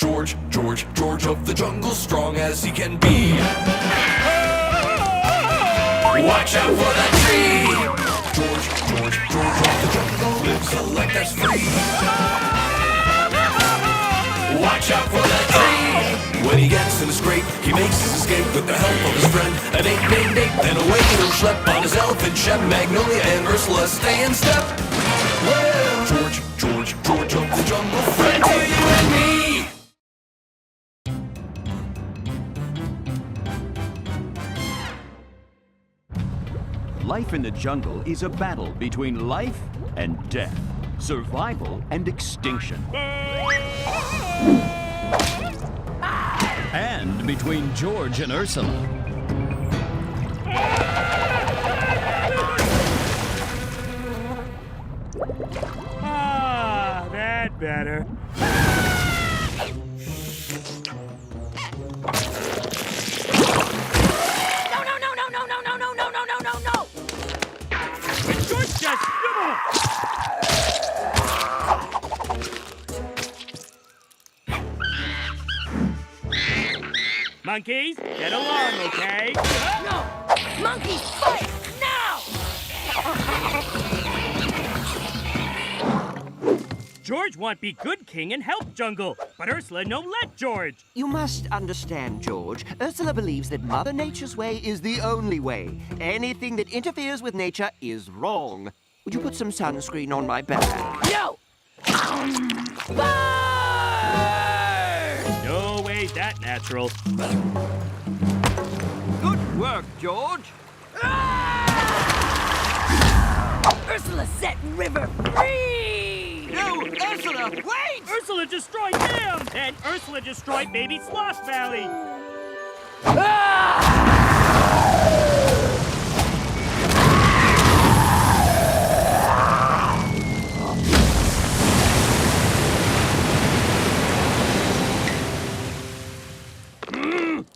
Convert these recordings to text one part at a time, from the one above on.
George of the jungle, strong as he can be. Watch out for that tree! George of the jungle lives a life that's free. Watch out for that tree! When he gets in a scrape, he makes his escape with the help of his friend. An ape named Ape, then away he'll schlep on his elephant shep. Magnolia and Ursula stay in step. Well, George of the jungle, friend to you and me. Life in the jungle is a battle between life and death, survival and extinction. And between George and Ursula. Ah, that better. Monkeys, get along, okay? No! Monkeys, fight! Now! George want be good king and help jungle, but Ursula no let George. You must understand, George. Ursula believes that Mother Nature's way is the only way. Anything that interferes with nature is wrong. Would you put some sunscreen on my back? No! No way that natural. Good work, George. Ursula set river free! No, Ursula, wait! Ursula destroyed him! And Ursula destroyed baby Sloth Valley!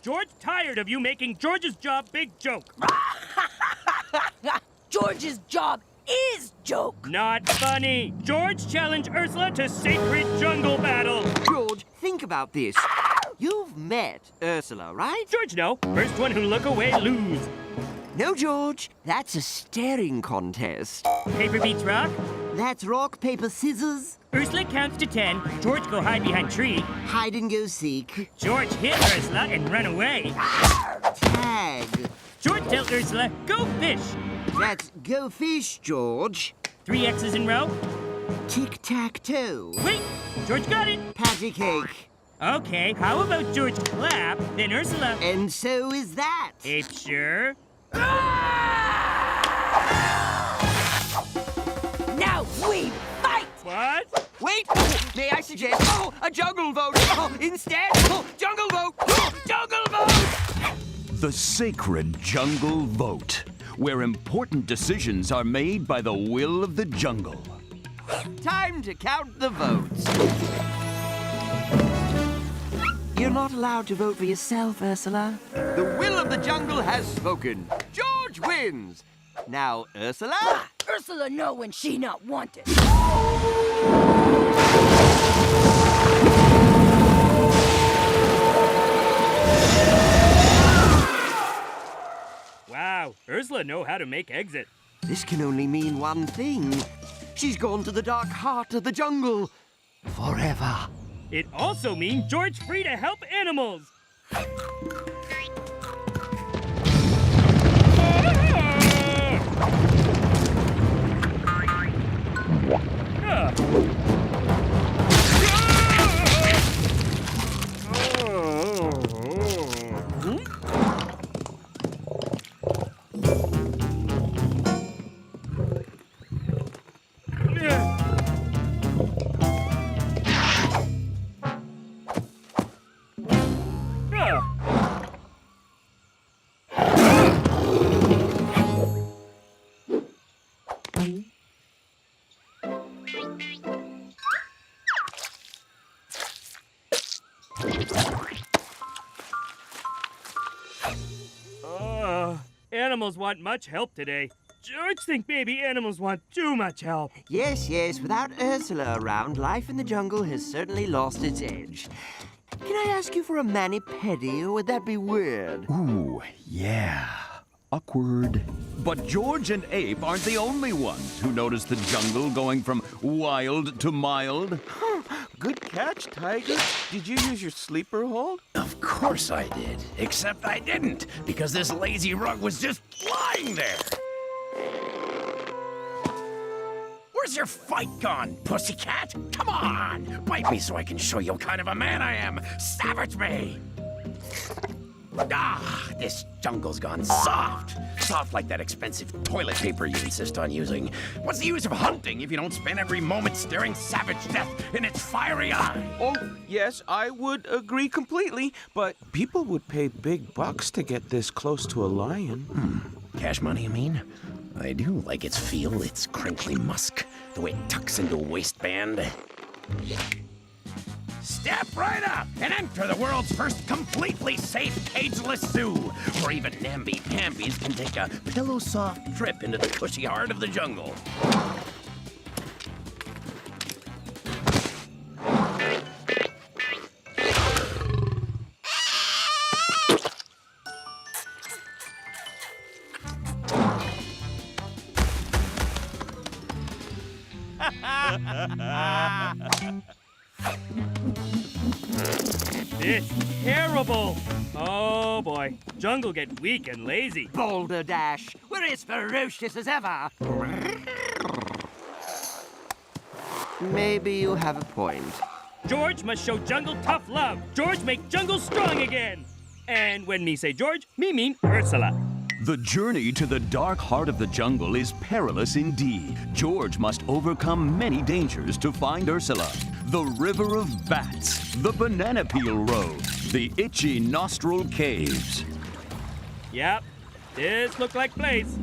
George tired of you making George's job big joke. George's job is joke! Not funny. George challenged Ursula to sacred jungle battle. George, think about this. You've met Ursula, right? George, no. First one who look away lose. No, George. That's a staring contest. Paper beats rock. That's rock, paper, scissors. Ursula counts to 10. George go hide behind tree. Hide and go seek. George hit Ursula and run away. Tag. George tell Ursula, go fish. That's go fish, George. 3 X's in row. Tic-tac-toe. Wait, George got it. Patty cake. Okay, how about George clap, then Ursula? And so is that. Ape sure. Now we fight! What? Wait! May I suggest, a jungle vote! Instead, jungle vote! Jungle vote! The sacred jungle vote, where important decisions are made by the will of the jungle. Time to count the votes. You're not allowed to vote for yourself, Ursula. The will of the jungle has spoken. George wins. Now, Ursula? Ursula know when she not wanted. Wow, Ursula know how to make exit. This can only mean one thing. She's gone to the dark heart of the jungle. Forever. It also means George free to help animals. Animals want much help today. George think baby animals want too much help. Yes, without Ursula around, life in the jungle has certainly lost its edge. Can I ask you for a mani-pedi, or would that be weird? Ooh, yeah. Awkward. But George and Ape aren't the only ones who noticed the jungle going from wild to mild. Good catch, Tiger. Did you use your sleeper hold? Of course I did. Except I didn't, because this lazy rug was just lying there. Where's your fight gone, pussycat? Come on! Bite me so I can show you what kind of a man I am! Savage me! Ah, this jungle's gone soft. Soft like that expensive toilet paper you insist on using. What's the use of hunting if you don't spend every moment staring savage death in its fiery eye? Oh, yes, I would agree completely, but people would pay big bucks to get this close to a lion. Cash money, you mean? I do like its feel, its crinkly musk, the way it tucks into a waistband. Step right up and enter the world's first completely safe cageless zoo, where even namby-pambies can take a pillow-soft trip into the cushy heart of the jungle. It's terrible. Oh boy, jungle get weak and lazy. Boulder Dash, we're as ferocious as ever. Maybe you have a point. George must show jungle tough love. George make jungle strong again. And when me say George, me mean Ursula. The journey to the dark heart of the jungle is perilous indeed. George must overcome many dangers to find Ursula. The River of Bats, the Banana Peel Road, the Itchy Nostril Caves. Yep, this look like place.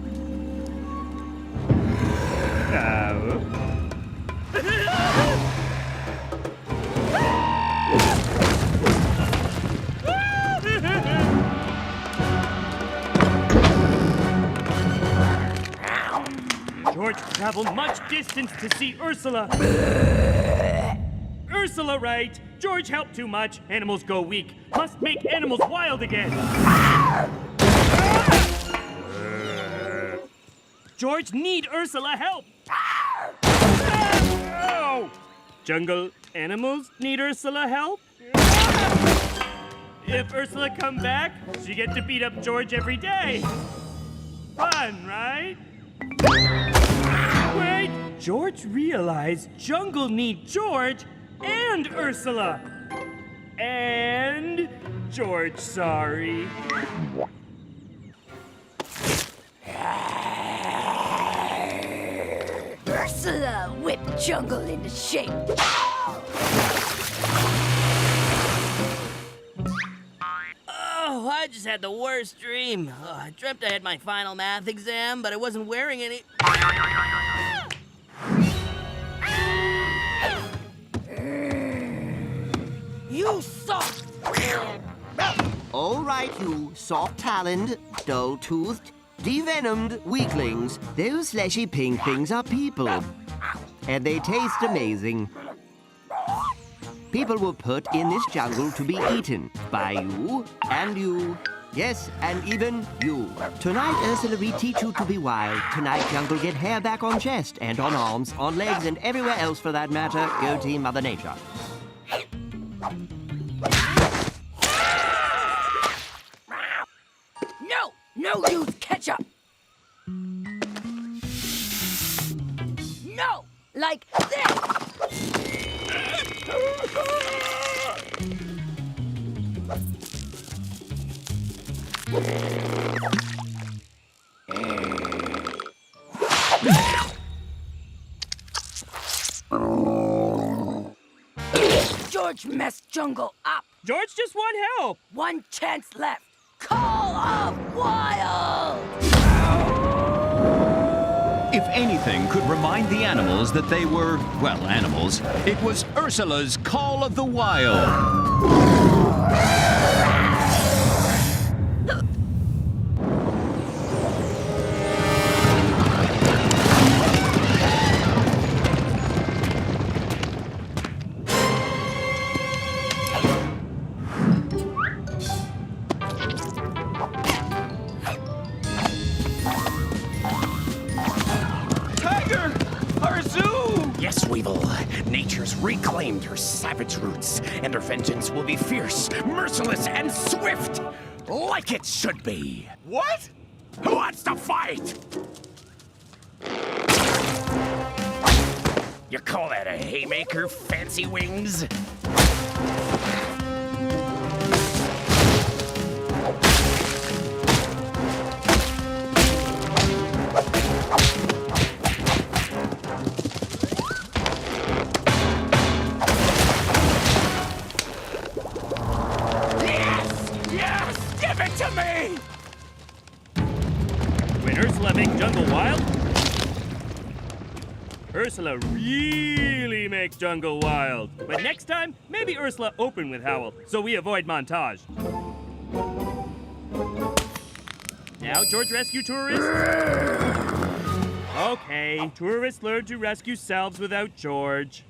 George traveled much distance to see Ursula. Ursula right. George helped too much. Animals go weak. Must make animals wild again. George need Ursula help. Oh. Jungle animals need Ursula help. If Ursula come back, she get to beat up George every day. Fun, right? Wait, George realized jungle need George and Ursula. And George sorry. Ursula whipped jungle into shape. Oh, I just had the worst dream. Oh, I dreamt I had my final math exam, but I wasn't wearing any. You soft! All right, you soft-taloned, dull-toothed, devenomed weaklings. Those fleshy pink things are people. And they taste amazing. People were put in this jungle to be eaten by you and you. Yes, and even you. Tonight, Ursula, we teach you to be wild. Tonight, jungle get hair back on chest and on arms, on legs, and everywhere else for that matter. Go Team Mother Nature. No use ketchup! No! Like this! George messed jungle up. George just want help. One chance left. Call of Wild! If anything could remind the animals that they were, well, animals, it was Ursula's Call of the Wild. Weevil. Nature's reclaimed her savage roots, and her vengeance will be fierce, merciless, and swift, like it should be. What? Who wants to fight? You call that a haymaker, fancy wings? Yes! Give it to me! When Ursula makes Jungle Wild, Ursula really makes Jungle Wild. But next time, maybe Ursula open with Howl, so we avoid montage. Now, George rescue tourists. Okay, tourists learn to rescue selves without George.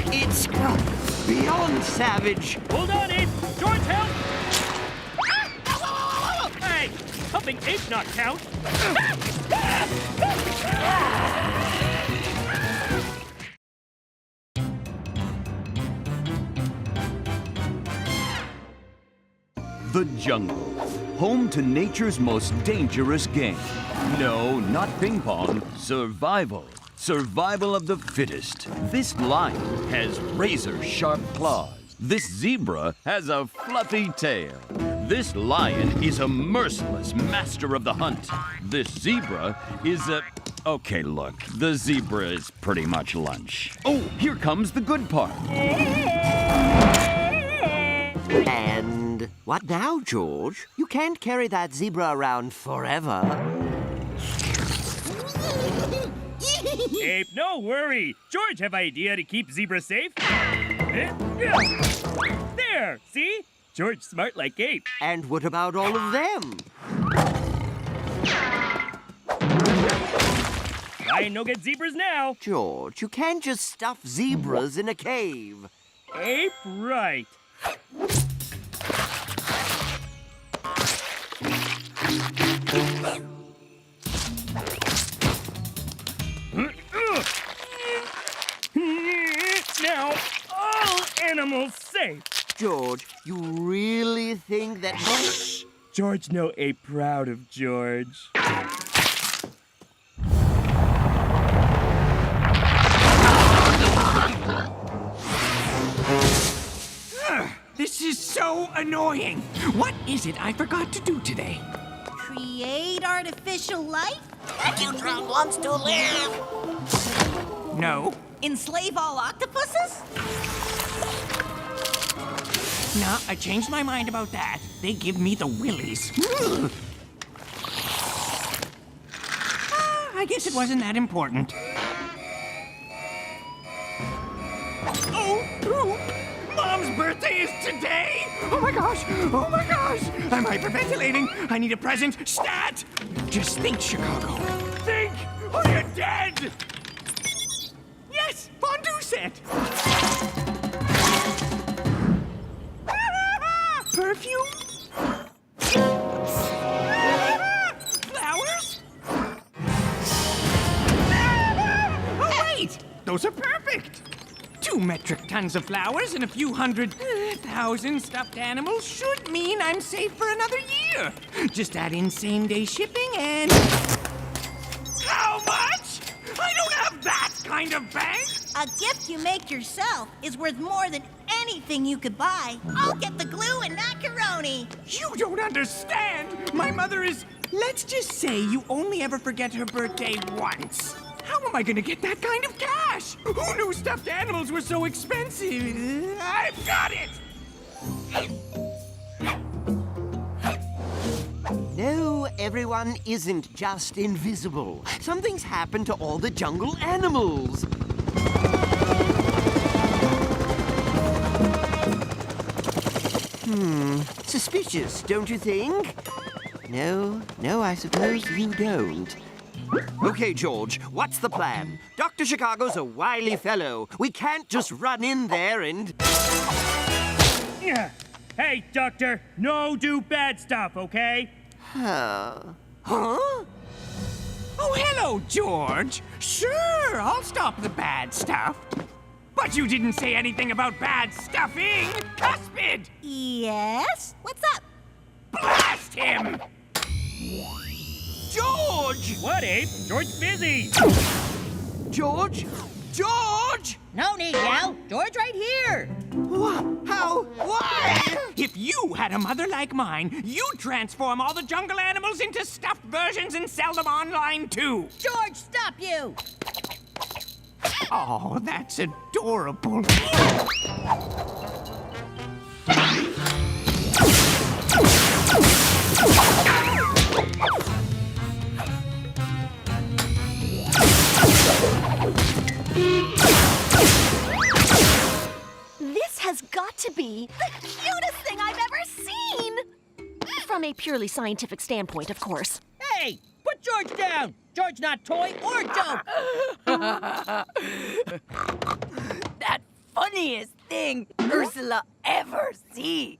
It's beyond savage. Hold on, Ape! George, help! Hey, helping Ape not count. The jungle, home to nature's most dangerous game. No, not ping pong, survival. Survival of the fittest. This lion has razor-sharp claws. This zebra has a fluffy tail. This lion is a merciless master of the hunt. This zebra is a... Okay, look, the zebra is pretty much lunch. Oh, here comes the good part. And what now, George? You can't carry that zebra around forever. Ape, no worry. George have idea to keep zebra safe. There, see? George smart like Ape. And what about all of them? I no get zebras now. George, you can't just stuff zebras in a cave. Ape, right. Now, all animals safe. George, you really think that... Shh. George no Ape proud of George. This is so annoying. What is it I forgot to do today? Create artificial life? That you drowned wants to live. No. Enslave all octopuses? No, I changed my mind about that. They give me the willies. I guess it wasn't that important. Oh, Mom's birthday is today? Oh my gosh! Oh my gosh! I'm hyperventilating. I need a present. Stat! Just think, Chicago. Think, or you're dead! Yes! Fondue set! Perfume? Flowers? Oh, wait! Those are perfect! 2 metric tons of flowers and a few hundred thousand stuffed animals should mean I'm safe for another year. Just add in same-day shipping and... How much? I don't have that kind of bank! A gift you make yourself is worth more than anything you could buy. I'll get the glue and macaroni. You don't understand! My mother is... Let's just say you only ever forget her birthday once. How am I gonna get that kind of cash? Who knew stuffed animals were so expensive? I've got it! No, everyone isn't just invisible. Something's happened to all the jungle animals. Suspicious, don't you think? No, I suppose you don't. Okay, George, what's the plan? Dr. Chicago's a wily fellow. We can't just run in there and... Yeah. Hey, Doctor, no do bad stuff, okay? Huh? Oh, hello, George. Sure, I'll stop the bad stuff. But you didn't say anything about bad stuffing, Cuspid! Yes? What's up? Blast him! George! What, Abe? George's busy. George? George! No need yell. George right here. What? How? Why? If you had a mother like mine, you'd transform all the jungle animals into stuffed versions and sell them online too. George, stop you. Oh, that's adorable. This has got to be the cutest thing I've ever seen! From a purely scientific standpoint, of course. Hey, put George down. George not toy or joke. That funniest thing Ursula ever see.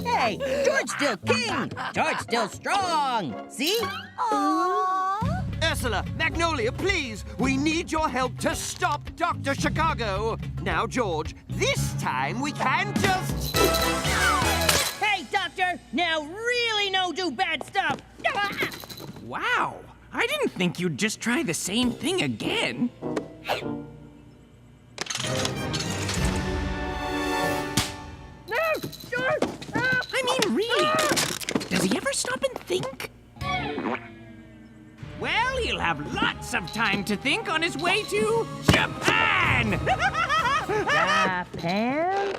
Hey, George still king. George still strong. See? Aww. Ursula, Magnolia, please! We need your help to stop Dr. Chicago! Now, George, this time we can just... Hey, Doctor, now really no do bad stuff. Wow, I didn't think you'd just try the same thing again. No, George! I mean, really, does he ever stop and think? Well, he'll have lots of time to think on his way to Japan! Japan?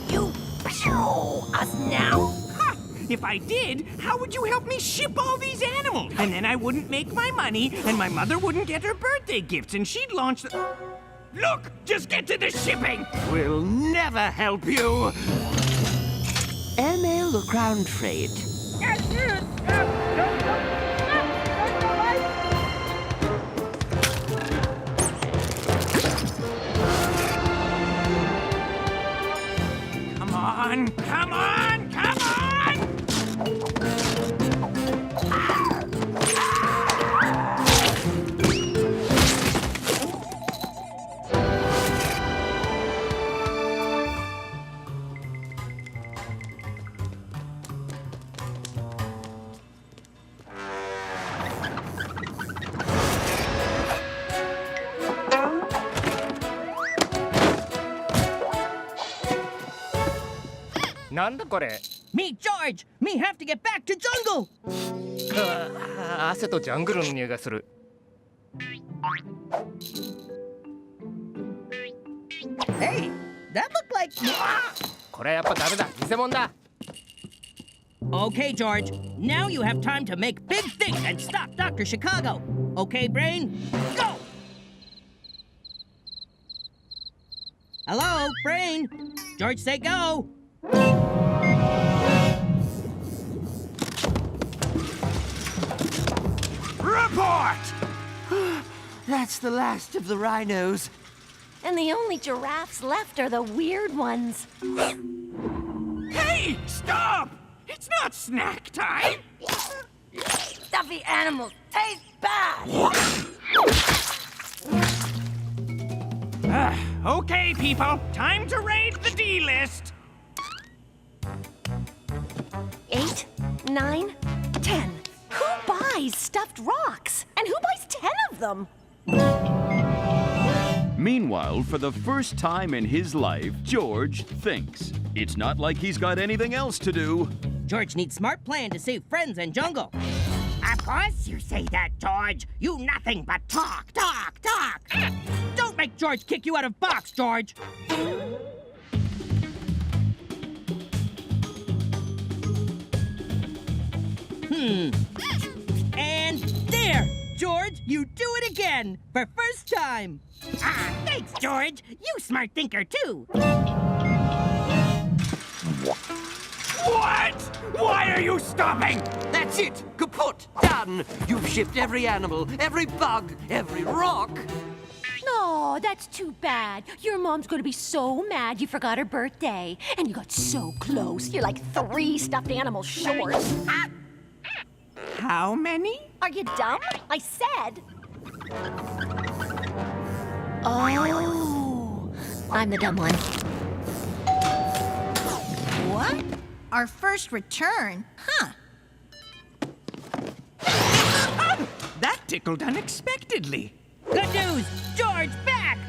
You show us now. Ha! If I did, how would you help me ship all these animals? And then I wouldn't make my money, and my mother wouldn't get her birthday gifts, and she'd launch the... Look! Just get to the shipping! We'll never help you! Airmail or ground freight? Come on! Come on! Come on! Me, George! Me have to get back to jungle! 汗とジャングルの匂いがする。 Hey, that looked like... これはやっぱダメだ。偽物だ。 Okay, George. Now you have time to make big things and stop Dr. Chicago. Okay, Brain? Go! Hello, Brain? George, say go. Report! That's the last of the rhinos. And the only giraffes left are the weird ones. Hey, stop! It's not snack time! Stuffy animals taste bad. Okay, people, time to raid the D-list. 8, 9, 10. Who buys stuffed rocks? And who buys 10 of them? Meanwhile, for the first time in his life, George thinks. It's not like he's got anything else to do. George needs smart plan to save friends and jungle. Of course you say that, George. You nothing but talk, talk, talk. Don't make George kick you out of box, George. And there, George, you do it again for first time. Ah, thanks, George. You smart thinker too. What? Why are you stopping? That's it! Kaput! Done! You've shipped every animal, every bug, every rock. No, Oh, that's too bad. Your mom's gonna be so mad you forgot her birthday. And you got so close. You're like 3 stuffed animals short. Ah! How many? Are you dumb? I said. Oh, I'm the dumb one. What? Our first return? Huh. That tickled unexpectedly. Good news! George back!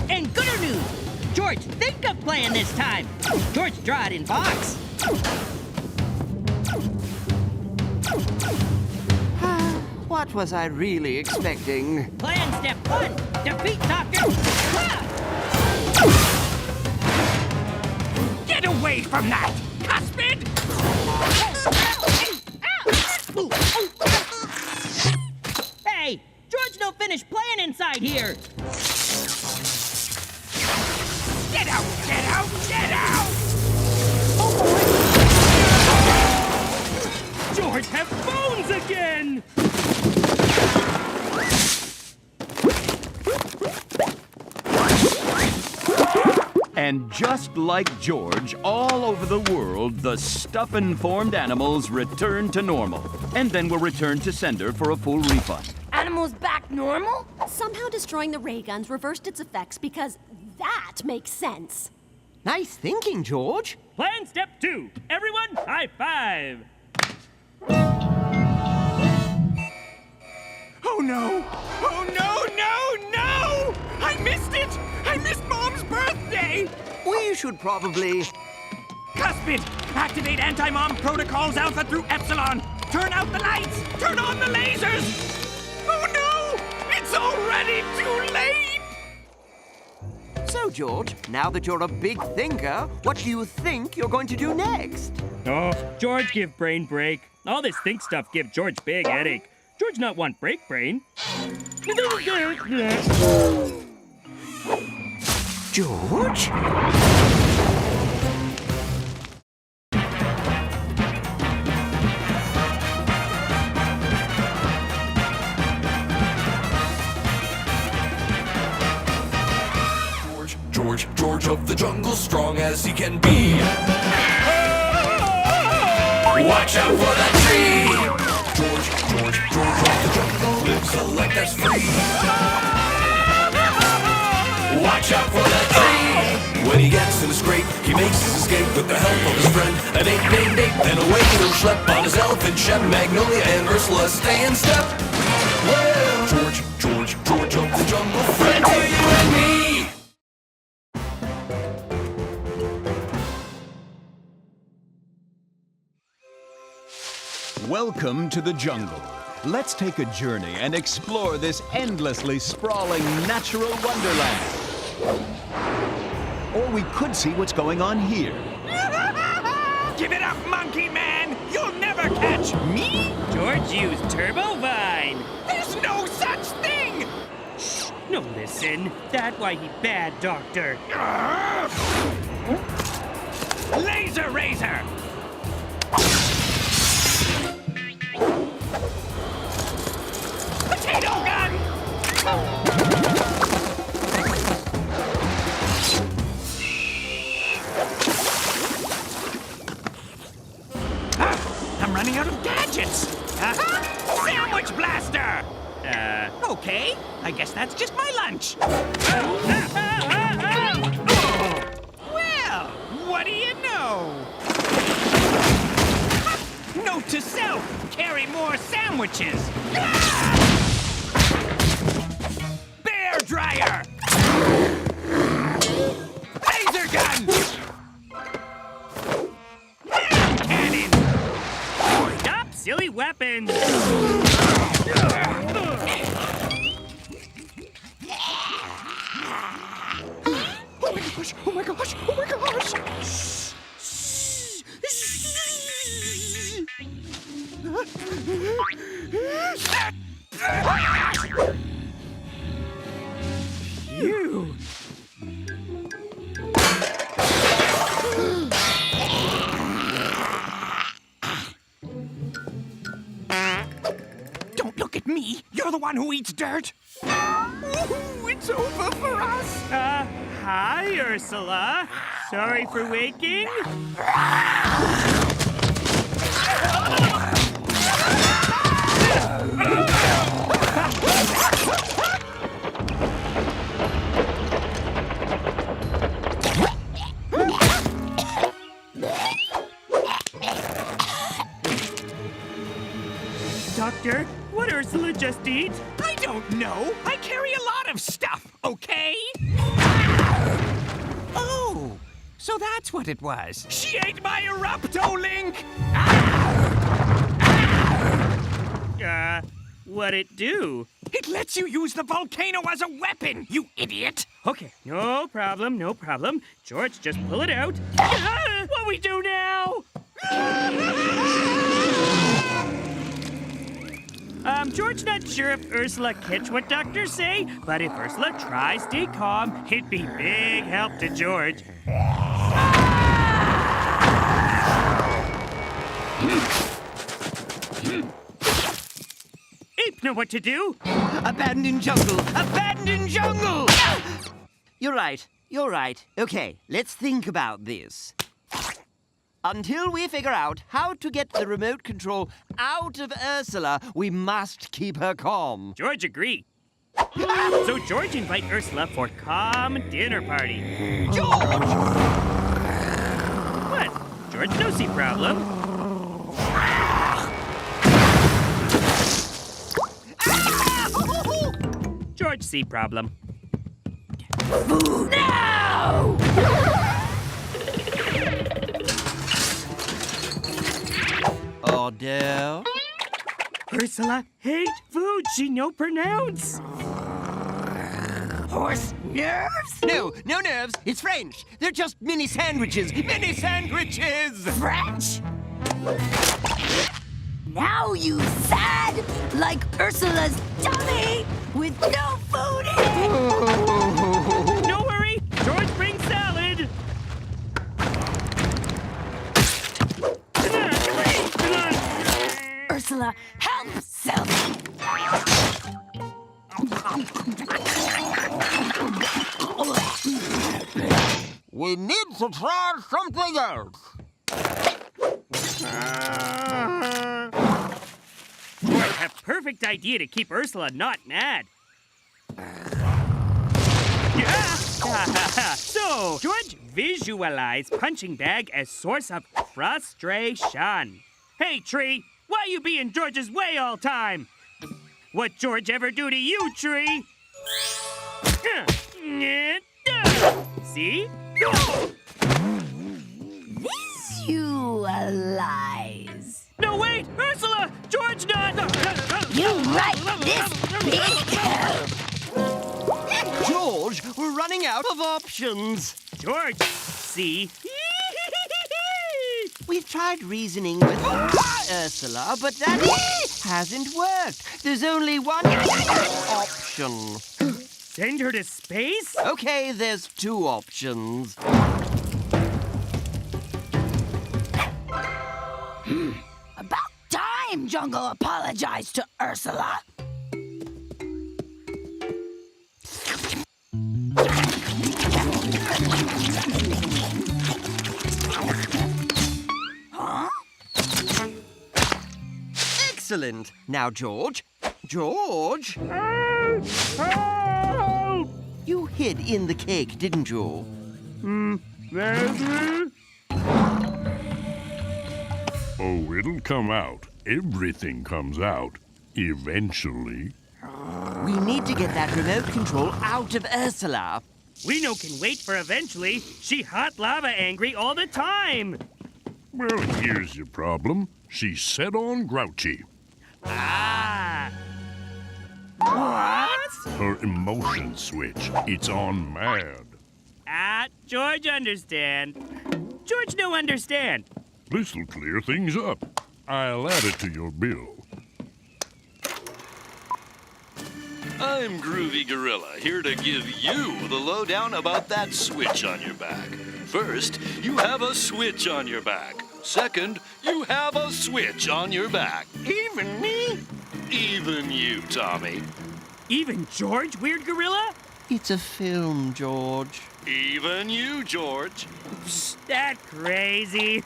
And gooder news! George, think of playing this time! George, draw it in box! What was I really expecting? Plan step 1, defeat Dr. Get away from that! Cuspid! Hey, George don't finish playing inside here! Get out! Get out! Get out! George have phones again! And just like George, all over the world, the stuff-informed animals return to normal. And then will return to sender for a full refund. Animals back normal? Somehow destroying the ray guns reversed its effects because that makes sense. Nice thinking, George. Plan step 2. Everyone, high five! Oh no! Oh no, no, no! I missed it! I missed Mom's birthday! We should probably... Cuspid! Activate anti-mom protocols Alpha through Epsilon! Turn out the lights! Turn on the lasers! Oh no! It's already too late! So, George, now that you're a big thinker, what do you think you're going to do next? Oh, George give brain break. All this think stuff give George big headache. George not want break brain. George? George of the jungle, strong as he can be. Watch out for that tree! George of the jungle lives a life that's free. Watch out for that tree! When he gets in a scrape, he makes his escape with the help of his friend. An ape named Ape, then away he'll schlep on his elephant shep. Magnolia and Ursula stay in step. Well, George of the jungle, friend to you and me. Welcome to the jungle. Let's take a journey and explore this endlessly sprawling natural wonderland. Or we could see what's going on here. Give it up, monkey man! You'll never catch me! George used Turbo Vine. There's no such thing! Shh, no listen. That's why he bad, Doctor. Laser Razor! Potato gun! I'm running out of gadgets! Sandwich blaster! Okay. I guess that's just my lunch. Well, what do you know? Note to self, carry more sandwiches. Bear dryer! Laser gun! Cannon! Stop silly weapons! Oh my gosh! Oh my gosh! You. one who eats dirt? Ooh, it's over for us. Hi, Ursula. Sorry for waking. Doctor, what Ursula just eat? I don't know. I carry a lot of stuff, okay? Oh, so that's what it was. She ate my Erupto-Link! What'd it do? It lets you use the volcano as a weapon, you idiot! Okay, no problem, no problem. George, just pull it out. What we do now? George not sure if Ursula catch what doctors say, but if Ursula tries stay calm, it'd be big help to George. Ape know what to do. Abandoned jungle! Abandoned jungle! You're right. You're right. Okay, let's think about this. Until we figure out how to get the remote control out of Ursula, we must keep her calm. George agree. So George invite Ursula for calm dinner party. George! What? George no see problem. George see problem. No! Order. Ursula hate food she no pronounce. Horse nerves? No, no nerves. It's French. They're just mini sandwiches. Mini sandwiches! French? Now you sad like Ursula's tummy with no food in it. No worry, George brings salad. Ursula, help self. We need to try something else. George have perfect idea to keep Ursula not mad. So, George visualize punching bag as source of frustration. Hey, Tree, why you be in George's way all time? What George ever do to you, Tree? See? Go! Visualize. No, wait! Ursula! George not... You like this big help. George, we're running out of options. George, see? We've tried reasoning with Ursula, but that hasn't worked. There's only one option. Send her to space? Okay, there's two options. About time Jungle apologized to Ursula. Huh? Excellent. Now, George. George? Help! You hid in the cake, didn't you? Oh, it'll come out. Everything comes out. Eventually. We need to get that remote control out of Ursula. We no can wait for eventually. She hot lava angry all the time. Well, here's your problem. She's set on grouchy. Ah. What? Her emotion switch. It's on mad. George understand. George no understand. This'll clear things up. I'll add it to your bill. I'm Groovy Gorilla, here to give you the lowdown about that switch on your back. First, you have a switch on your back. Second, you have a switch on your back. Even me? Even you, Tommy. Even George, Weird Gorilla? It's a film, George. Even you, George. Psst, that crazy.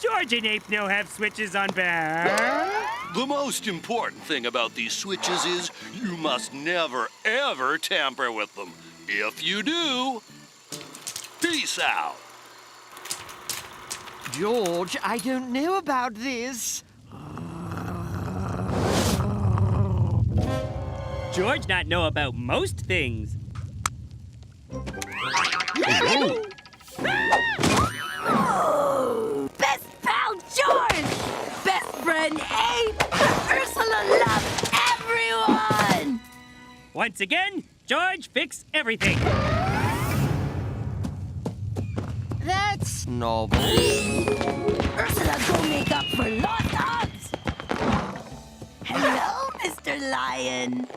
George and Ape no have switches on back. The most important thing about these switches is you must never, ever tamper with them. If you do, peace out. George, I don't know about this. George not know about most things. Best pal George! Best friend Ape! Ursula loves everyone! Once again, George fix everything. That's novel. Ursula go make up for lost hugs! Hello, Mr. Lion.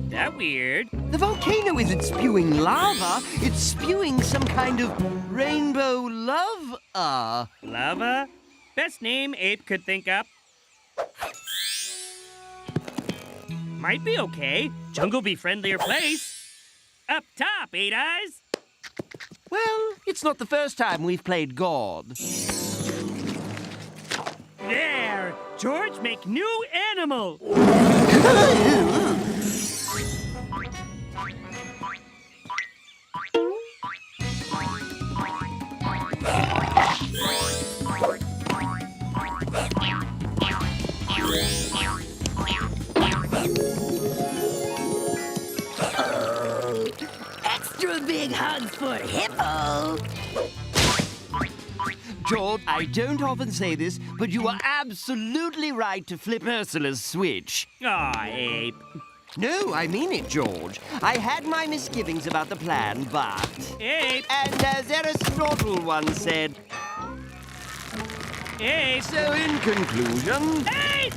That weird. The volcano isn't spewing lava. It's spewing some kind of rainbow love. Lava? Best name Ape could think up. Might be okay. Jungle be friendlier place. Up top, Eight Eyes. Well, it's not the first time we've played God. There! George make new animal! Extra big hugs for Hippo. George, I don't often say this, but you are absolutely right to flip Ursula's switch. Aw, Ape. No, I mean it, George. I had my misgivings about the plan, but... Ape! And as Aristotle once said... Ape! So in conclusion... Ape!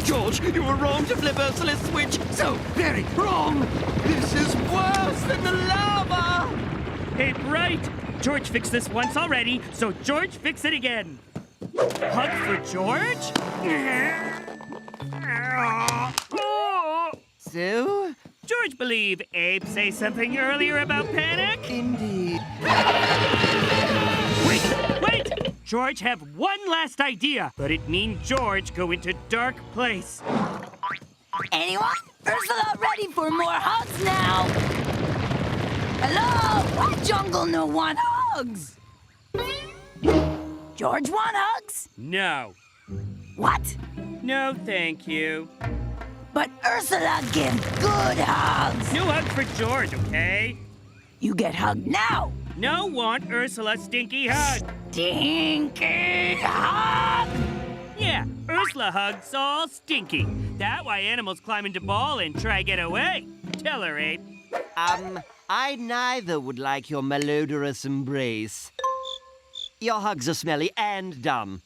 George, you were wrong to flip Ursula's switch. So very wrong. This is worse than the lava. Ape, right. George fixed this once already, so George fix it again. Hug for George? So? George believe Ape say something earlier about panic? Indeed. Wait! George have one last idea, but it mean George go into dark place. Anyone? Ursula ready for more hugs now. Hello? Why jungle no want hugs? George want hugs? No. What? No, thank you. But Ursula give good hugs. No hug for George, okay? You get hugged now. No want Ursula stinky hug. Stinky hug. Yeah, Ursula hugs all stinky. That why animals climb into ball and try get away. Tell her, Ape. I neither would like your malodorous embrace. Your hugs are smelly and dumb.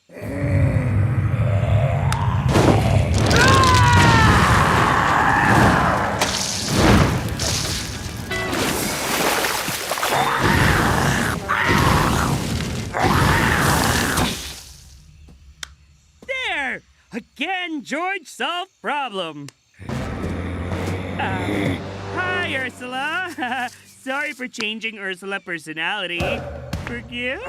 There! Again, George solved problem. Hi, Ursula. Sorry for changing Ursula personality. Forgive?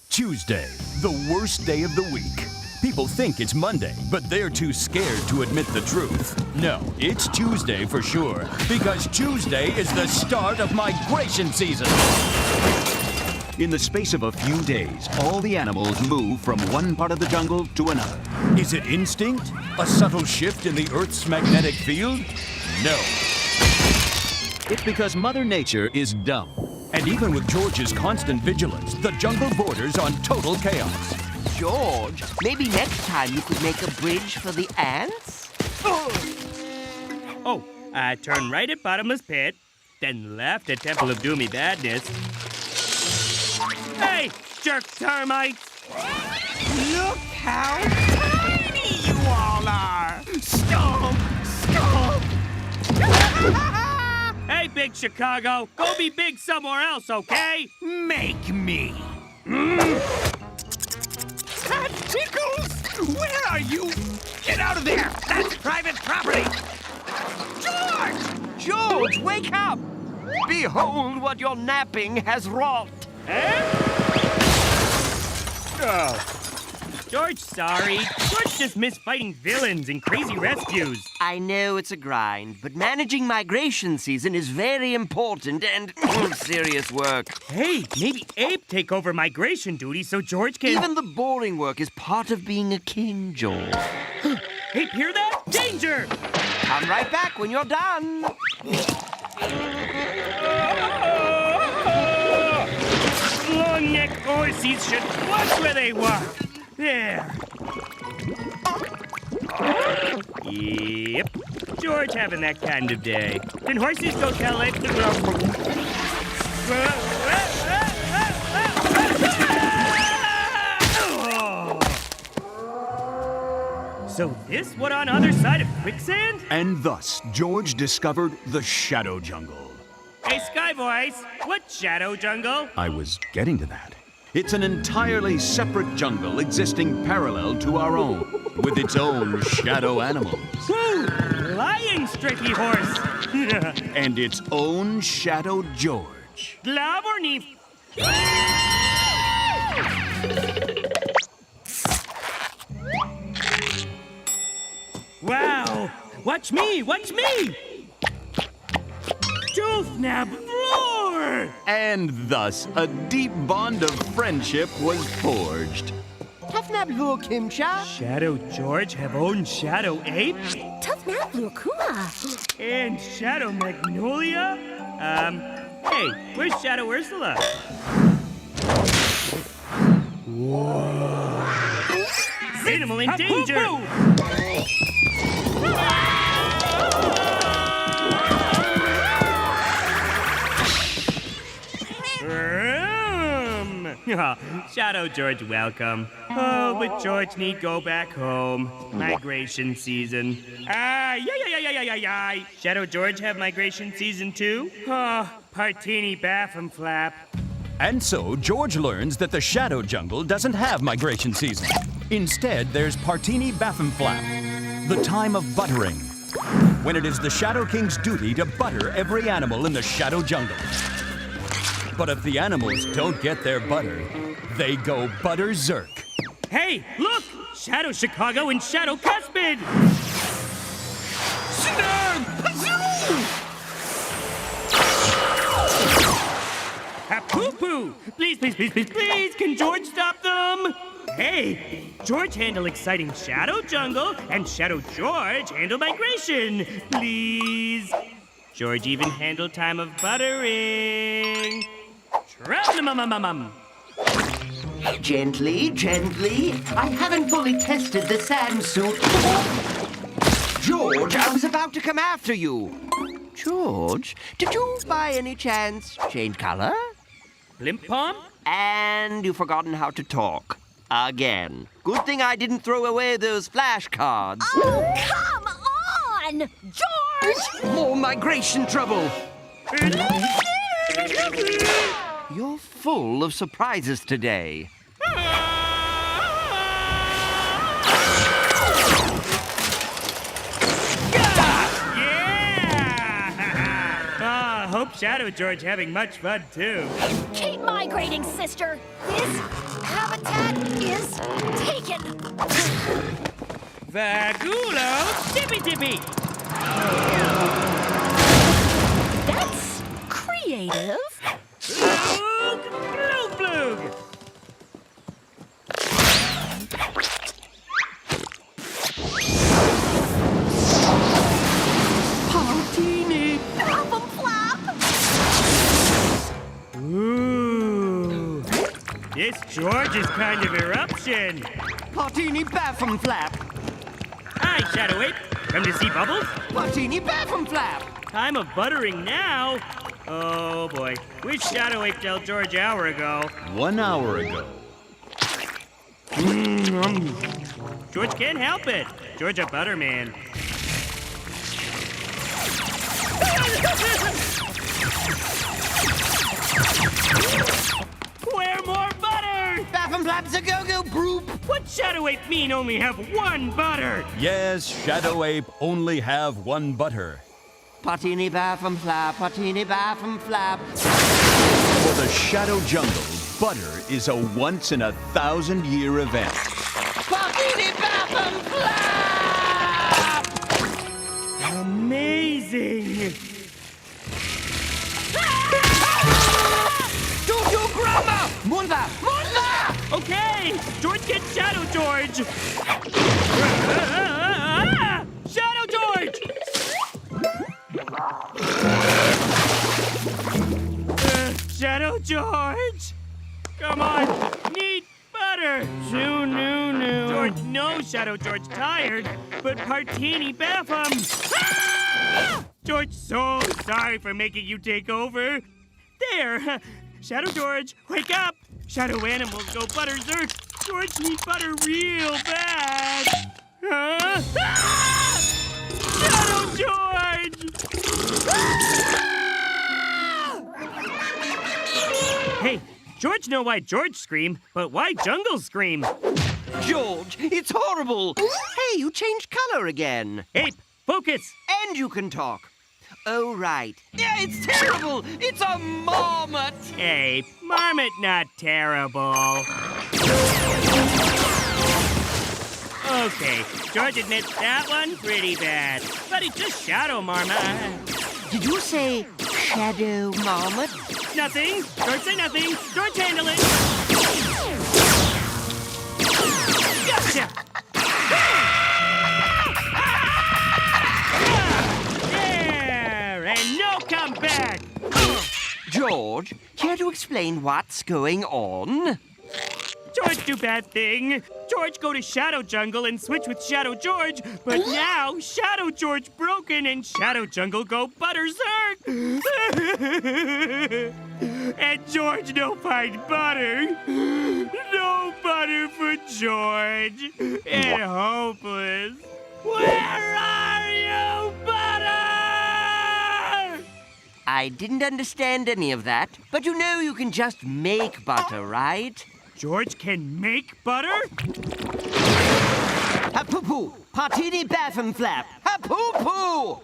Tuesday, the worst day of the week. People think it's Monday, but they're too scared to admit the truth. No, it's Tuesday for sure, because Tuesday is the start of migration season. In the space of a few days, all the animals move from one part of the jungle to another. Is it instinct? A subtle shift in the Earth's magnetic field? No. It's because Mother Nature is dumb. And even with George's constant vigilance, the jungle borders on total chaos. George, maybe next time you could make a bridge for the ants? Oh, turn right at Bottomless Pit, then left at Temple of Doomy Badness. Hey, jerk termites! Look how tiny you all are! Stomp! Stomp! Hey, Big Chicago, go be big somewhere else, okay? Make me! That tickles! Where are you? Get out of there! That's private property! George! George, wake up! Behold what your napping has wrought. Oh. George, sorry. George just missed fighting villains in crazy rescues. I know it's a grind, but managing migration season is very important and serious work. Hey, maybe Abe take over migration duty so George can... Even the boring work is part of being a king, George. Abe, hear that? Danger! Come right back when you're done. Long-necked horses should watch where they walk. There. Yep. George having that kind of day. Can horses go tell it? So this what on other side of quicksand? And thus, George discovered the Shadow Jungle. Hey, Sky Voice, what's Shadow Jungle? I was getting to that. It's an entirely separate jungle existing parallel to our own, with its own shadow animals. Woo! Lying, Stricky Horse! And its own Shadow George. Glav or Neef? Wow! Watch me! Watch me! Doofnab floor! And thus, a deep bond of friendship was forged. Shadow George have owned Shadow Ape? And Shadow Magnolia? Hey, where's Shadow Ursula? Whoa! Animal in danger! Shadow George, welcome. Oh, but George need go back home. Migration season. Yeah. Shadow George have migration season too? Oh, Partini Baffin Flap. And so, George learns that the Shadow Jungle doesn't have migration season. Instead, there's Partini Baffin Flap, the time of buttering, when it is the Shadow King's duty to butter every animal in the Shadow Jungle. But if the animals don't get their butter, they go butter-zerk. Hey, look! Shadow Chicago and Shadow Cuspid! Snag! Ha-poo-poo! Please, can George stop them? Hey, George handle exciting Shadow Jungle, and Shadow George handle migration. Please. George even handle time of buttering. Tra-la-mum-mum-mum. Gently. I haven't fully tested the sand suit. George, I was about to come after you. George, did you by any chance change color? Blimp Palm? And you've forgotten how to talk. Again. Good thing I didn't throw away those flashcards. Oh, come on! George! More migration trouble. You're full of surprises today. Hope Shadow George having much fun, too. Keep migrating, sister. This habitat is taken. Vagulo, tippy-tippy. That's creative. Bloog. Partini. Ooh. This George is kind of eruption. Partini Baffin Flap. Hi, Shadow Ape. Come to see Bubbles? Partini Baffin Flap. Time of buttering now. Oh, boy. Wish Shadow Ape tell George hour ago. 1 hour ago. George can't help it. George a butterman. Where more butter? Baffin Flap's a go-go, broop. What Shadow Ape mean only have one butter? Yes, Shadow Ape only have one butter. Patini Baffin Flap, Patini Baffin Flap. For the Shadow Jungle, butter is a once-in-a-thousand-year event. Patini Baffin Flap! Amazing! Jojo Grandma! Munva! Munva! Okay, George gets Shadow George! Shadow George! Shadow George! Come on, need butter! No. George knows Shadow George tired, but Partini Baffum! Ah! George, so sorry for making you take over. There! Shadow George, wake up! Shadow animals go butterzerk. George needs butter real bad. Huh? Ah! Shadow George! Ah! Hey, George know why George scream, but why Jungle scream? George, it's horrible. Hey, you changed color again. Ape, focus. And you can talk. Oh, right. Yeah, it's terrible. It's a marmot. Ape, marmot not terrible. Okay, George admits that one pretty bad, but it's just Shadow Marmot. Did you say Shadow Marmot? Nothing. George say nothing. George handle it. Gotcha. There, and no comeback. George, care to explain what's going on? George do bad thing. George go to Shadow Jungle and switch with Shadow George, but now Shadow George broken and Shadow Jungle go butterzerk. And George no find butter. No butter for George. And hopeless. Where are you, butter? I didn't understand any of that, but you know you can just make butter, right? George can make butter? Ha-poo-poo! Partini Baffin Flap! Ha-poo-poo!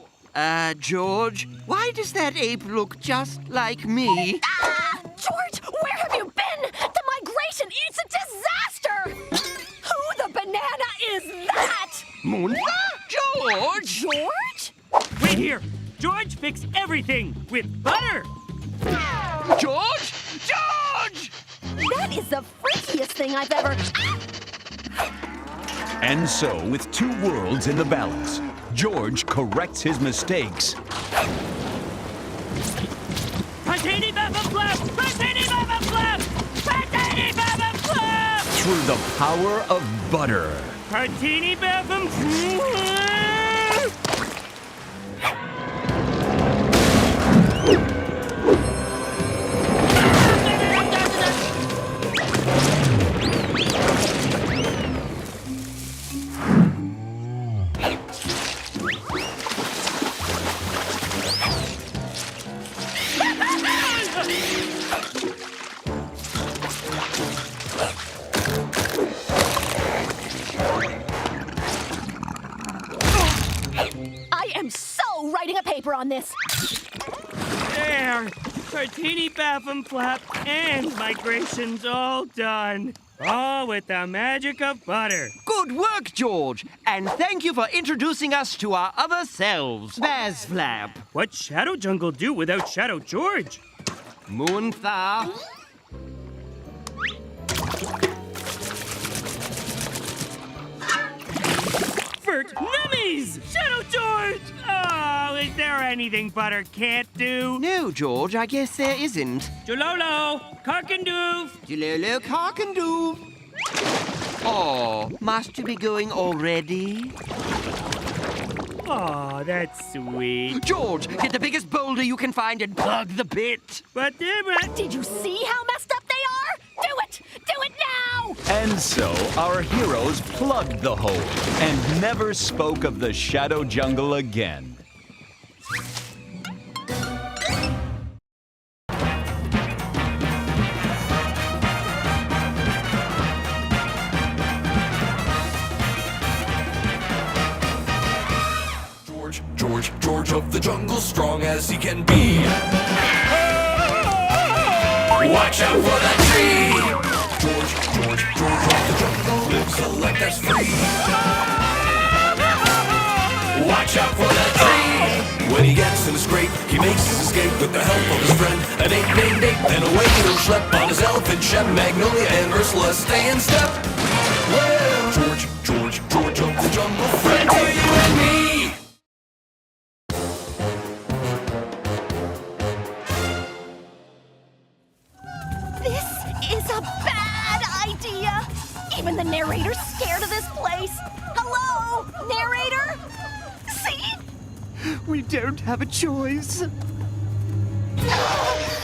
George, why does that ape look just like me? George, where have you been? The migration, it's a disaster! Who the banana is that? George! George? Wait here. George fix everything with butter. George! George! That is the freakiest thing I've ever... And so, with two worlds in the balance, George corrects his mistakes. Partini Baffin Flap! Partini Baffin Flap! Partini Baffin Flap! Through the power of butter. Partini Baffin Flap! I am so writing a paper on this. There! Partini Baffin Flap and migration's all done. All with the magic of butter. Good work, George! And thank you for introducing us to our other selves. Bazflap. What Shadow Jungle do without Shadow George? Moontha. Fert Nummies! Shadow George! Oh, is there anything butter can't do? No, George, I guess there isn't. Jololo! Carkandoof! Jololo Carkandoo. Oh, must you be going already? Oh, that's sweet. George, get the biggest boulder you can find and plug the pit. But Did you see how messed up they are? Do it! Do it now! And so our heroes plugged the hole and never spoke of the Shadow Jungle again. George of the jungle, strong as he can be. Watch out for that tree. George of the jungle lives a life that's free. Watch out for that tree. When he gets in a scrape, he makes his escape with the help of his friend. An ape, then away he'll schlep on his elephant shep. Magnolia and Ursula stay in step. Well, George of the jungle, friend to you and me. Even the narrator's scared of this place. Hello, narrator? See? We don't have a choice.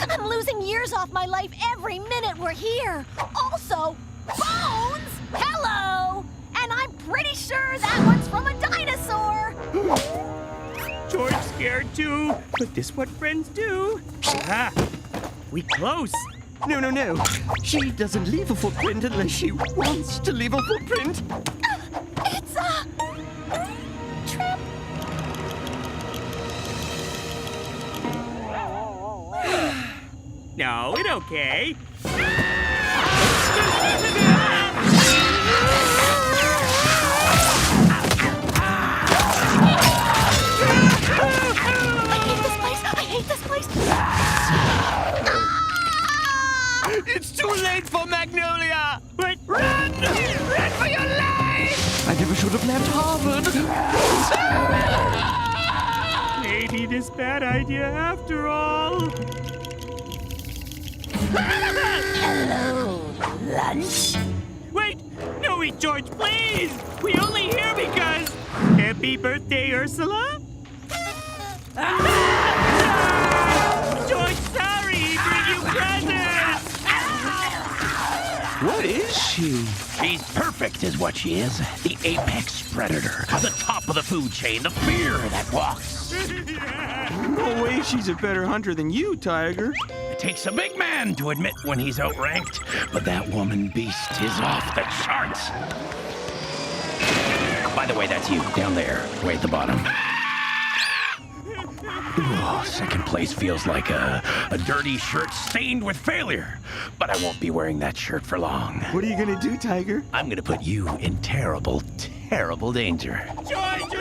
I'm losing years off my life every minute we're here. Also, bones! Hello! And I'm pretty sure that one's from a dinosaur. George scared too, but this what friends do. Ah, we close. No. She doesn't leave a footprint unless she wants to leave a footprint. It's a trap. No, it okay. I hate this place. It's too late for Magnolia! But run! Run for your life! I never should have left Harvard. Maybe this bad idea after all. Hello, lunch? Wait! No, eat George, please! We only here because... Happy birthday, Ursula? George, sorry! Bring you presents! What is she? She's perfect, is what she is. The apex predator. The top of the food chain. The fear that walks. No way she's a better hunter than you, Tiger. It takes a big man to admit when he's outranked, but that woman beast is off the charts. By the way, that's you, down there, way at the bottom. Ooh, second place feels like a dirty shirt stained with failure. But I won't be wearing that shirt for long. What are you gonna do, Tiger? I'm gonna put you in terrible, terrible danger. George, you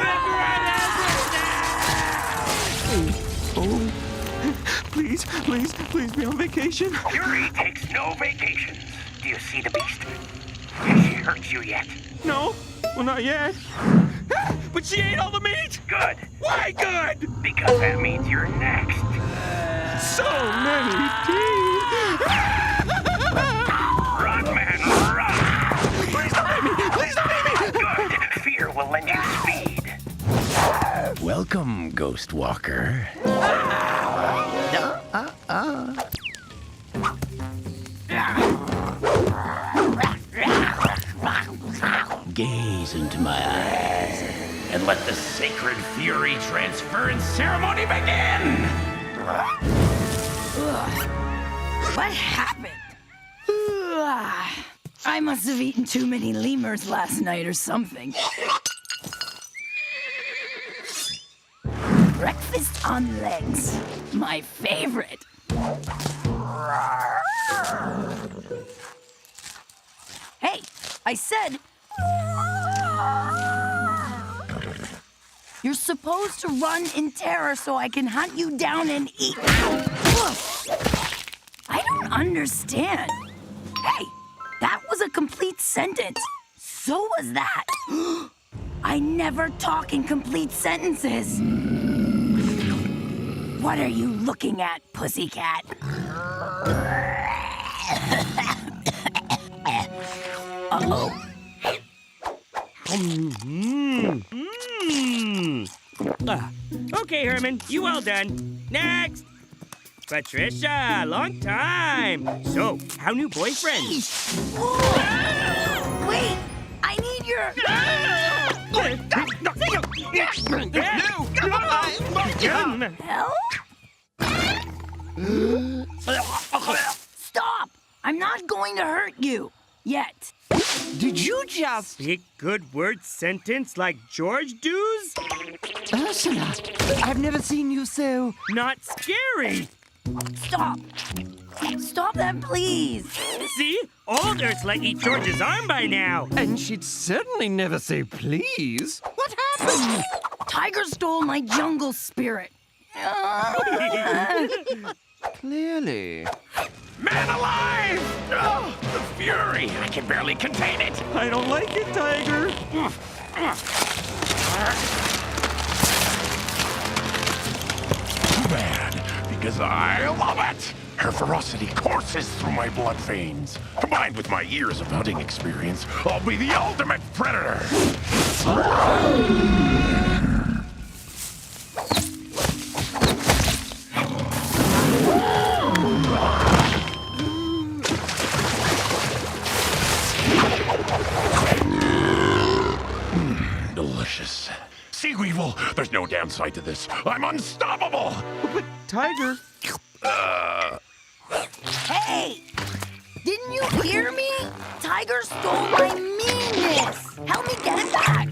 Oh, please be on vacation. Fury takes no vacations. Do you see the beast? Has she hurt you yet? No, well, not yet. But she ate all the meat! Good. Why good? Because that means you're next. So many teeth! Run, man, run! Please don't hit me! Please don't hit me! Good. Fear will lend you speed. Welcome, Ghost Walker. Gaze into my eyes and let the sacred fury transference ceremony begin! What happened? I must have eaten too many lemurs last night or something. Breakfast on legs. My favorite. Hey, I said... You're supposed to run in terror so I can hunt you down and eat. I don't understand. Hey, that was a complete sentence. So was that. I never talk in complete sentences. What are you looking at, pussycat? Uh-oh. Okay, Herman, you all done. Next! Patricia, long time. So, how new boyfriend? tiger! Hell? Stop! I'm not going to hurt you. Yet. Did you just... Speak good word sentence like George does? Ursula, I've never seen you so... Not scary. Stop. Stop that, please. See? Old Ursula eat George's arm by now. And she'd certainly never say please. What happened? Tiger stole my jungle spirit. Clearly. Man alive! Oh, the fury! I can barely contain it. I don't like it, Tiger. Too bad, because I love it. Her ferocity courses through my blood veins. Combined with my years of hunting experience, I'll be the ultimate predator. Delicious. Sea weevil, there's no downside to this. I'm unstoppable. But, Tiger... Hey! Didn't you hear me? Tiger stole my meanness. Help me get it back.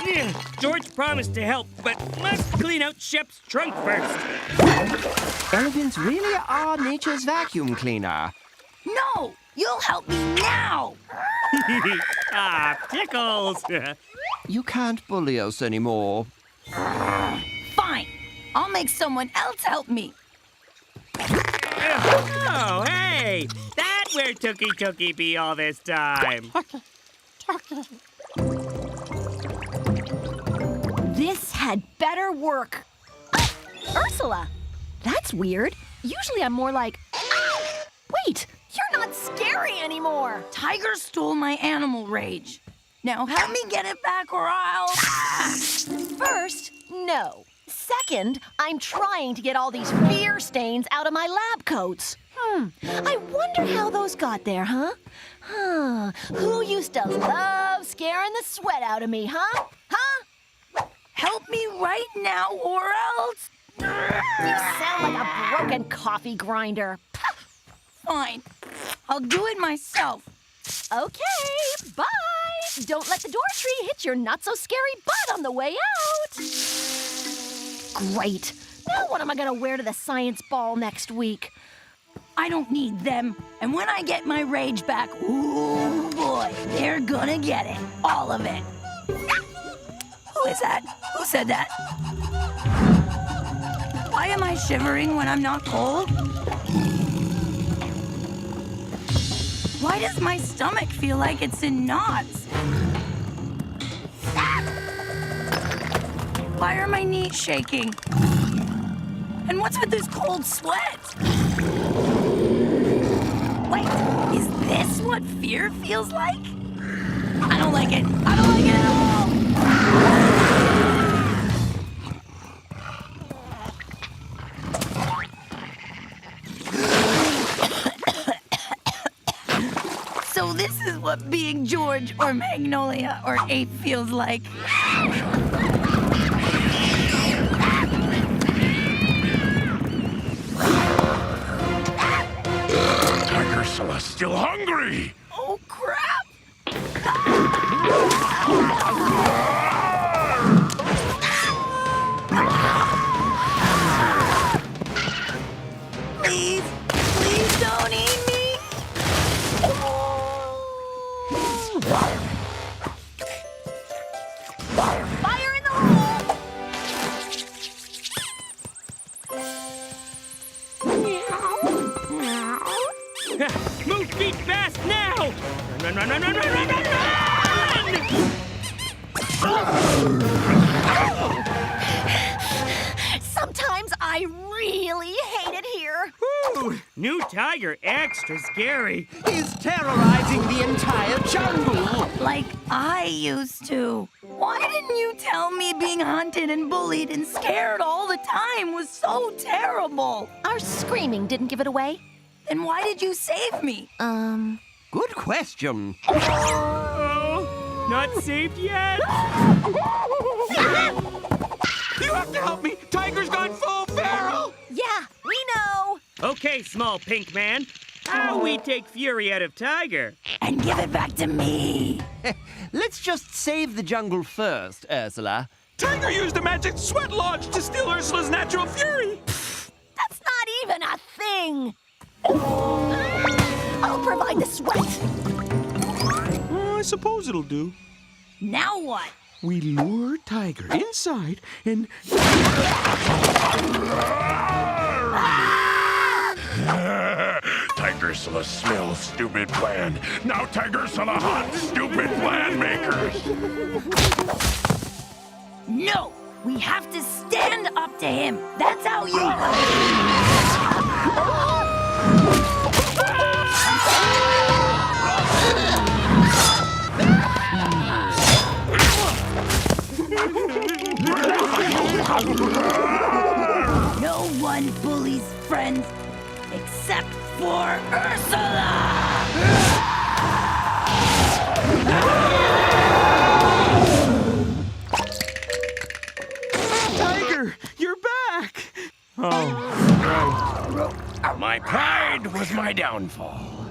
Yeah, George promised to help, but let's clean out Shep's trunk first. Elephants really are nature's vacuum cleaner. No! You'll help me now! Ah, pickles! You can't bully us anymore. Fine. I'll make someone else help me. Oh, hey! That's where Tookie be all this time. This had better work. Ursula, that's weird. Usually I'm more like, ow! Wait, you're not scary anymore. Tiger stole my animal rage. Now help me get it back or I'll... First, no. Second, I'm trying to get all these fear stains out of my lab coats. I wonder how those got there, huh? Who used to love scaring the sweat out of me, huh? Help me right now or else... You sound like a broken coffee grinder. Fine. I'll do it myself. Okay, bye. Don't let the door tree hit your not-so-scary butt on the way out. Great. Now what am I going to wear to the science ball next week? I don't need them. And when I get my rage back, ooh boy, they're gonna get it. All of it. Who is that? Who said that? Why am I shivering when I'm not cold? Why does my stomach feel like it's in knots? Why are my knees shaking? And what's with this cold sweat? Wait, is this what fear feels like? I don't like it. I don't like it at all. So this is what being George or Magnolia or Ape feels like. Ursula's still hungry! Oh, crap! Please, please don't eat me! Fire in the hole! Move feet fast now! Run, run, run, run, run, run, run, run! Sometimes I really hate it here. Ooh, new tiger, extra scary. He's terrorizing the entire jungle. Like I used to. Why didn't you tell me being hunted and bullied and scared all the time was so terrible? Our screaming didn't give it away. Then why did you save me? Good question. Not safe yet. You have to help me! Tiger's gone full feral! Yeah, we know. Okay, small pink man. How we take fury out of Tiger? And give it back to me. Let's just save the jungle first, Ursula. Tiger used a magic sweat launch to steal Ursula's natural fury! That's not even a thing. I'll provide the sweat. I suppose it'll do. Now what? We lure Tiger inside and... Tigersula smells stupid plan. Now Tigersula hot stupid plan makers. No! We have to stand up to him. That's how you... No one bullies friends except for Ursula! Tiger, you're back! My pride was my downfall.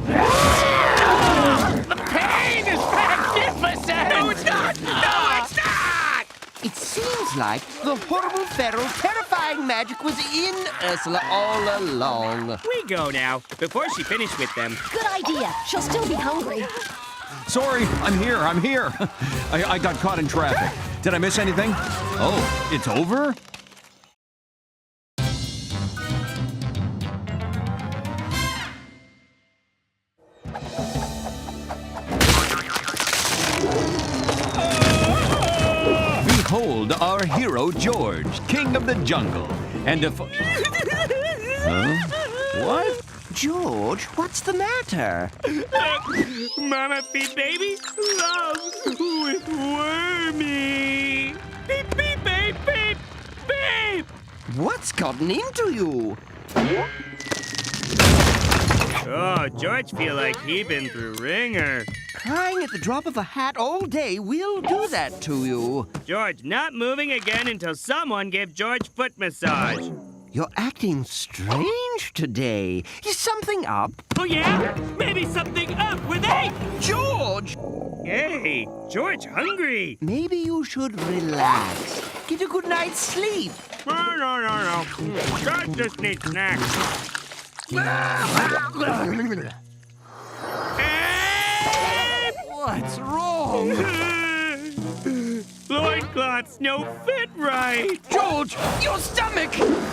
The pain is magnificent! No, it's not! No, it's not! It seems like the horrible, feral, terrifying magic was in Ursula all along. We go now, before she finished with them. Good idea. She'll still be hungry. Sorry, I'm here. I got caught in traffic. Did I miss anything? Oh, it's over? Behold our hero George, king of the jungle, and a... Huh? What? George, what's the matter? Mama feed baby loves with wormy. Beep, beep, beep, beep, beep. What's gotten into you? Oh, George feel like he been through ringer. Crying at the drop of a hat all day will do that to you. George not moving again until someone give George foot massage. You're acting strange today. Is something up? Oh yeah? Maybe something up with Ape. George! Hey, George hungry. Maybe you should relax. Get a good night's sleep. No. George just needs snacks. What's wrong? Loincloths no fit right. George, your stomach!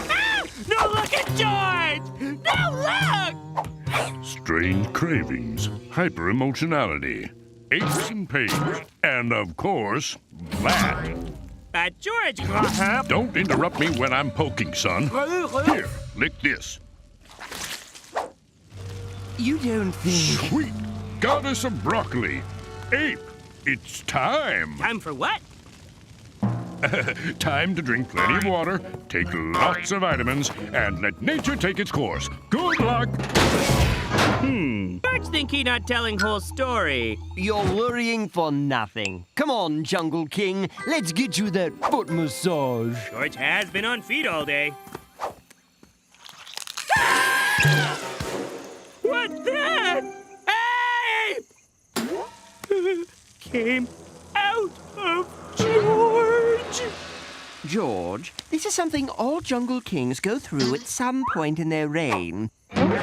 Ah! No, look at George! No, look! Strange cravings, hyper-emotionality, aches and pains, and of course, that. But George... Don't interrupt me when I'm poking, son. Here, lick this. You don't think... Sweet goddess of broccoli. Ape, it's time. Time for what? Time to drink plenty of water, take lots of vitamins, and let nature take its course. Good luck! George think he not telling whole story. You're worrying for nothing. Come on, Jungle King. Let's get you that foot massage. George has been on feet all day. What's that? Ape! Came out of George. George, this is something all Jungle Kings go through at some point in their reign.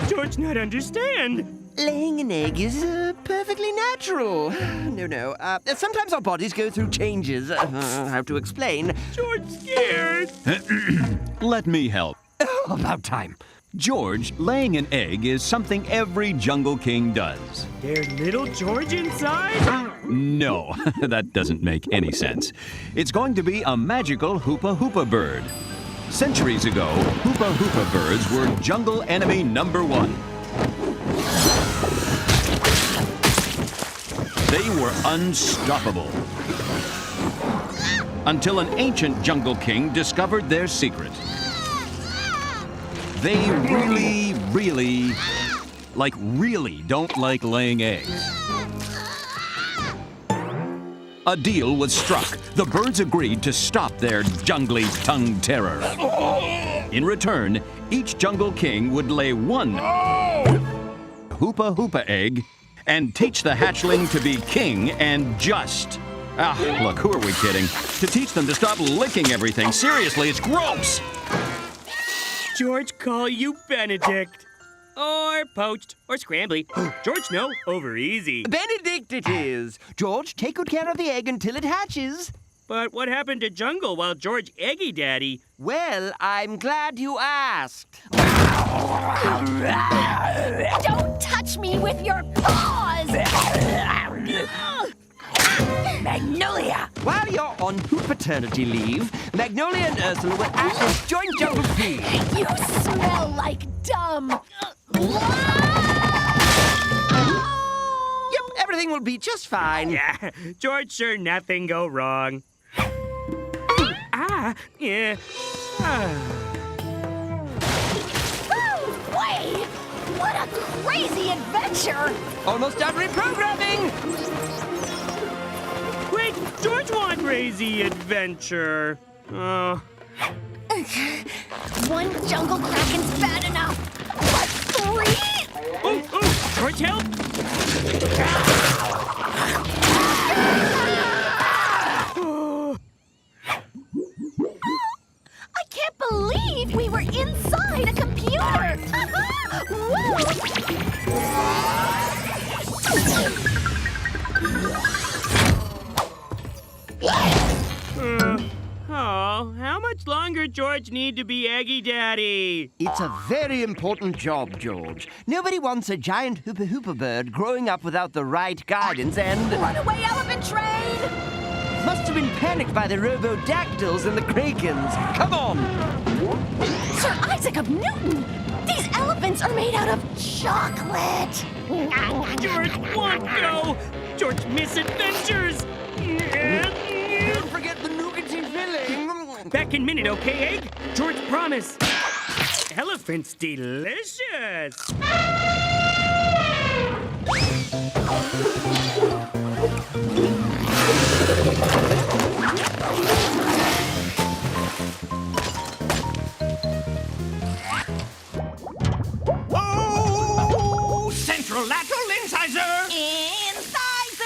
George not understand. Laying an egg is perfectly natural. No. Sometimes our bodies go through changes. How to explain? George scared. Let me help. Oh, about time. George, laying an egg is something every Jungle King does. There's little George inside? No, that doesn't make any sense. It's going to be a magical Hoopa Hoopa bird. Centuries ago, Hoopa Hoopa birds were jungle enemy #1. They were unstoppable. Until an ancient Jungle King discovered their secret. They really don't like laying eggs. A deal was struck. The birds agreed to stop their jungly tongue terror. In return, each jungle king would lay one Hoopa Hoopa egg and teach the hatchling to be king and just. Ah, look, who are we kidding? To teach them to stop licking everything. Seriously, it's gross! George, call you Benedict. Or poached, or scrambly. George, no, over easy. Benedict it is. George, take good care of the egg until it hatches. But what happened to Jungle while George Eggy Daddy? Well, I'm glad you asked. Don't touch me with your paws! Magnolia! While you're on paternity leave, Magnolia and Ursula will act as joint jungle queens. You smell like dumb. Yep, everything will be just fine. Yeah, George, sure nothing go wrong. Yeah. Wait! What a crazy adventure! Almost done reprogramming! Wait, George want crazy adventure. Oh. One jungle kraken's bad enough. But 3? Oh, George, help! I can't believe we were inside a computer! How much longer George need to be Eggy Daddy? It's a very important job, George. Nobody wants a giant Hoopa Hoopa bird growing up without the right guidance and... Runaway elephant train! Must have been panicked by the robodactyls and the krakens. Come on! Sir Isaac of Newton! These elephants are made out of chocolate! George won't go! George misadventures! Don't forget the nougaty filling! Back in minute, okay, Egg? George promise! Elephant's delicious! Oh! Central lateral incisor! Incisor!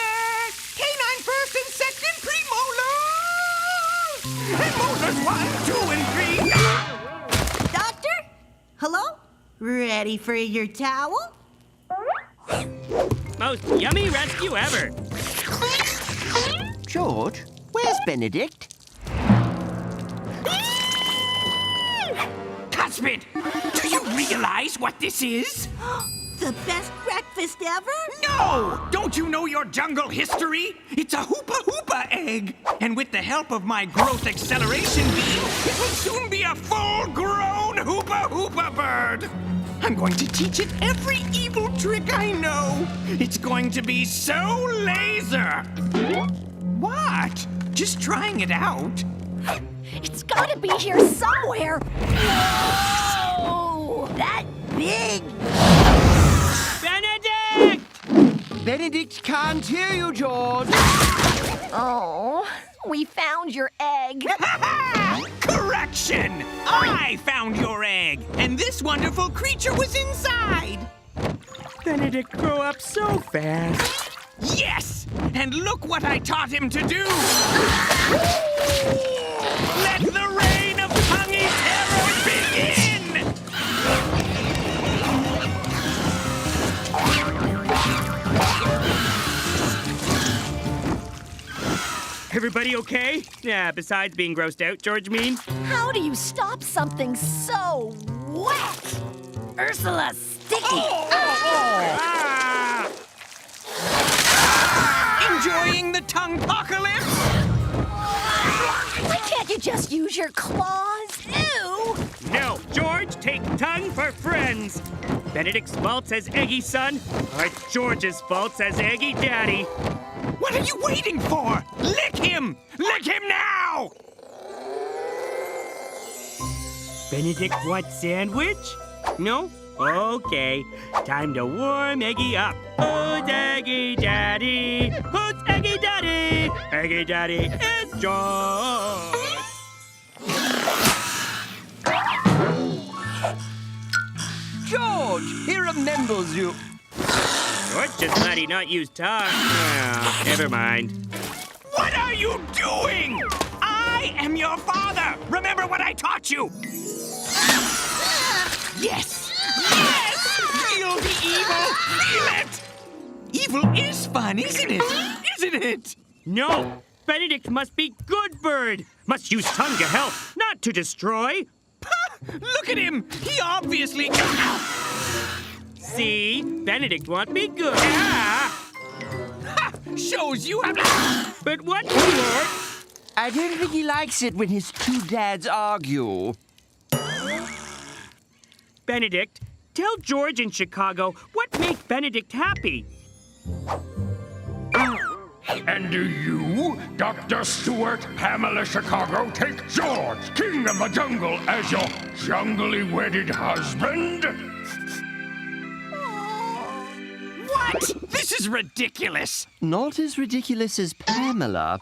Canine first and second premolars! And molars 1, 2, and 3! Doctor? Hello? Ready for your towel? Most yummy rescue ever! George, where's Benedict? Cuspid! Do you realize what this is? The best breakfast ever? No! Don't you know your jungle history? It's a Hoopa Hoopa egg! And with the help of my growth acceleration beam, it will soon be a full-grown Hoopa Hoopa bird! I'm going to teach it every evil trick I know! It's going to be so laser! What? Just trying it out. It's gotta be here somewhere! Whoa! That big! Benedict! Benedict can't hear you, George! Oh, we found your egg. Correction! I found your egg, and this wonderful creature was inside! Benedict grew up so fast. Yes! And look what I taught him to do! Let the reign of tonguey terror begin! Everybody okay? Yeah, besides being grossed out, George mean? How do you stop something so wet? Ursula, sticky! Ah! Enjoying the tongue-pocalypse? Why can't you just use your claws? Ew! No, George, take tongue for friends. Benedict's fault as Eggy son, or it's George's fault as Eggy daddy. What are you waiting for? Lick him! Lick him now! Benedict want sandwich? No? Okay. Time to warm Eggy up. Who's Eggy daddy? Who's Eggy Daddy! Eggy Daddy, it's George! George, he remembers you. George just glad he not used tongue. Oh, never mind. What are you doing? I am your father. Remember what I taught you. Yes. Yes! Feel the evil. Feel it. Evil is fun, isn't it? Isn't it? No! Benedict must be good bird! Must use tongue to help, not to destroy! Look at him! He obviously... See? Benedict won't be good. Ah! Ha! Shows you have... But what for? I don't think he likes it when his two dads argue. Benedict, tell George in Chicago what makes Benedict happy. And do you, Dr. Stewart, Pamela Chicago, take George, King of the Jungle, as your jungly wedded husband? What? This is ridiculous. Not as ridiculous as Pamela.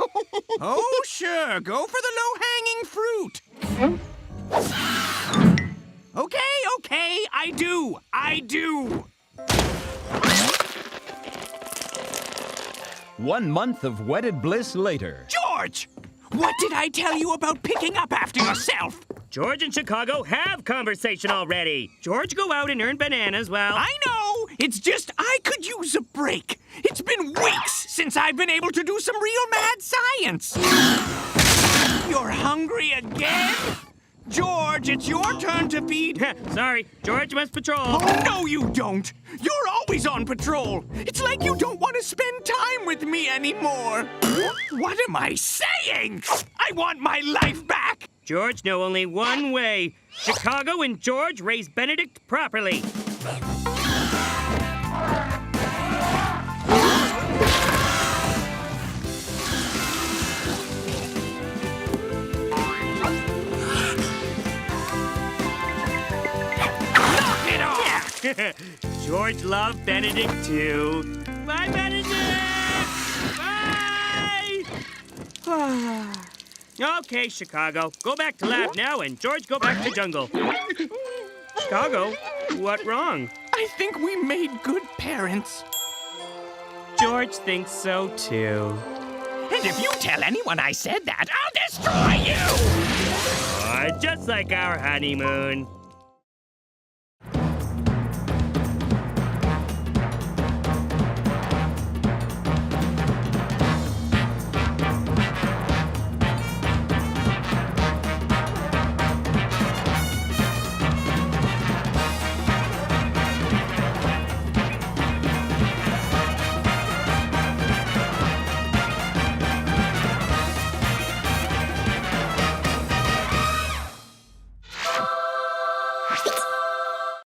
Oh, sure. Go for the low-hanging fruit. Okay. I do. 1 month of wedded bliss later. George! What did I tell you about picking up after yourself? George and Chicago have conversation already. George go out and earn bananas while... I know! It's just I could use a break. It's been weeks since I've been able to do some real mad science. You're hungry again? George, it's your turn to feed. Sorry, George must patrol. Oh, no, you don't. You're always on patrol. It's like you don't want to spend time with me anymore. What am I saying? I want my life back. George know only one way. Chicago and George raise Benedict properly. George loved Benedict too. Bye, Benedict! Bye! Okay, Chicago. Go back to lab now, and George go back to jungle. Chicago, what wrong? I think we made good parents. George thinks so too. And if you tell anyone I said that, I'll destroy you! Just like our honeymoon.